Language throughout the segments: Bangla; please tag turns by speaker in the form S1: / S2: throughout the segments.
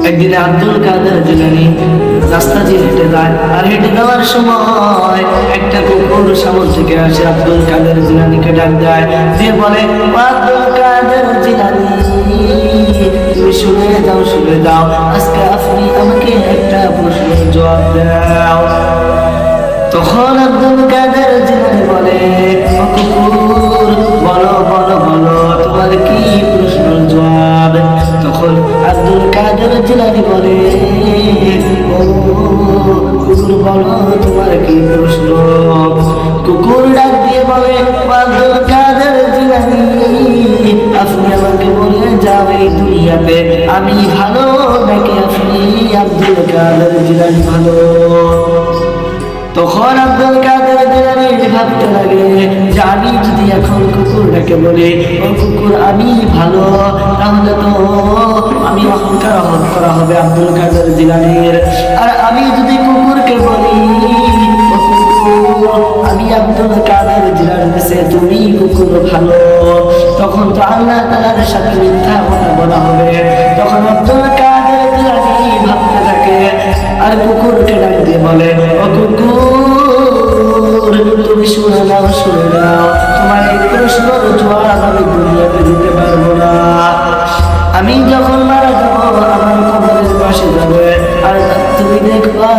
S1: একদিন আব্দুল কাদের জিলানী রাস্তা দিয়ে হেঁটে যায়, আর হেঁটে যাওয়ার সময় একটা কুকুর সামনে থেকে আসে আব্দুল কাদের জিলানীকে ডাক দেয়, দিয়ে বলে, আব্দুল কাদের জিলানী, তুমি শুনে যাও, আজকে আপনি আমাকে একটা প্রশ্নের জবাব দাও। তখন আব্দুল কাদের জিলানী বলে, ও কুকুর, বলো বলো বলো, তোমার কি প্রশ্নের জবাব? তখন আব্দুল কাদের জিলানী বলে, ও কুকুর, বলো তোমার কি প্রশ্ন? কুকুর ডাক দিয়ে বলে, আব্দুল কাদের জিলানী, আপনি আমাকে বলে যাও, এই দুনিয়াতে আমি ভালো নাকি আপনি আব্দুল কাদের জিলানী ভালো? তখন আব্দুল কাদের জিলানী ভাবতে লাগে যে আমি যদি এখন কুকুরটাকে বলি, ও কুকুর আমি ভালো, তাহলে তো আমি অহংকার করা হবে আব্দুল কাদের জিলানীর। আর আমি যদি কুকুরকে বলি, ও কুকুর আমি আব্দুল কাদের জিলানী সে তুমি কুকুর ভালো, তখন তো আল্লাহ তাআলার সাথে মিথ্যা কথা বলা হবে। তখন আব্দুল কাদের জিলানী ভাবতে থাকে, আর কুকুরকে ডাক দিয়ে বলে, ও কুকুর, তুমি শুনে নাও, তোমার এই প্রশ্নের জবাব আমি দুনিয়াতে দিতে পারবো না। আমি যখন মারা যাবো, আমার কবরের পাশে যাবে, আর তুমি দেখবা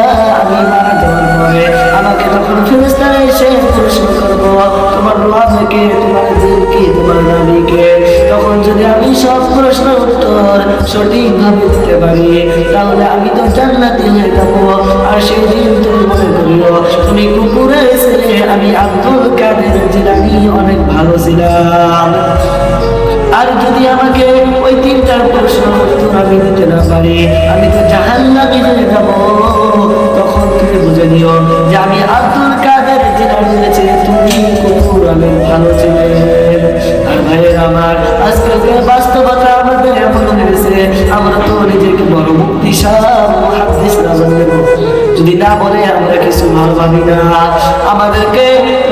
S1: আমি মারা যাওয়ার পরে আমাকে তখন ফেরেশতারা এসে প্রশ্ন করবো, তোমার রবকে, তোমার দিনকে, তোমার নবীকে। তখন যদি আমি সব প্রশ্নের উত্তর সঠিকভাবে দিতে পারি, তাহলে আমি তো জান্নাতি হয়ে যাবো। আর সেই দিন তুমি মনে করিও তুমি কুকুরের ছেলে, আমি আব্দুল কাদের জিলানী অনেক ভালো ছিলাম। আর যদি আমাকে ওই তিনটার প্রশ্ন উত্তর আমি দিতে না পারি, আমি তো জাহান্নামী হয়ে যাব। তখন তুমি বুঝে নিও যে আমি আব্দুল কাদের জিলানী ছেলে, তুমি কুকুর আমি ভালো ছিলে। আর ভাইয়ের আমার, আজকালকার বাস্তবতা আমাদের এমন হয়েছে, আমরা তো নিজেকে বড় মুফতি সাহেব, মুহাদ্দিস না বলতে, যদি না বলে আমরা কিছু ভালো ভাবি না। আমাদেরকে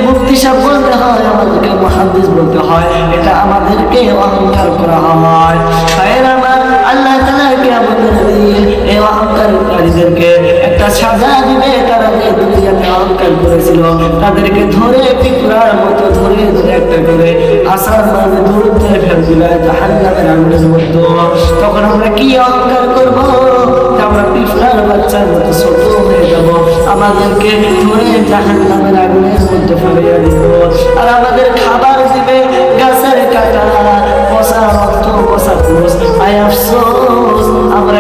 S1: মুফতি সাহেব বলতে হয়, আমাদেরকে মুহাদ্দিস বলতে হয়, এটা আমাদেরকে অহংকার করা হয়। ভাইয়ের আমার, আল্লাহ তাআলা কিয়ামতের দিন এই অহংকারীদেরকে একটা সাজা দিবে। তারা যে দুনিয়াতে অহংকার করেছিল, তাদেরকে ধরে পিঁপড়ার মতো ধরে একটা করে আসার মাঝে দূর করে ফেলবে জাহান্নামের আগুনের মধ্যে। তখন আমরা কি অহংকার করব? আমরা পিঁপড়ার বাচ্চার মতো ছোট হয়ে যাব, আমাদেরকে ধরে জাহান্নামের আগুনের মধ্যে ফেলে দিব। আর আমাদের খাবার দিবে গাছের কাটা, পচা রক্ত, পচা পুষ। আয় আফসোস, আমরা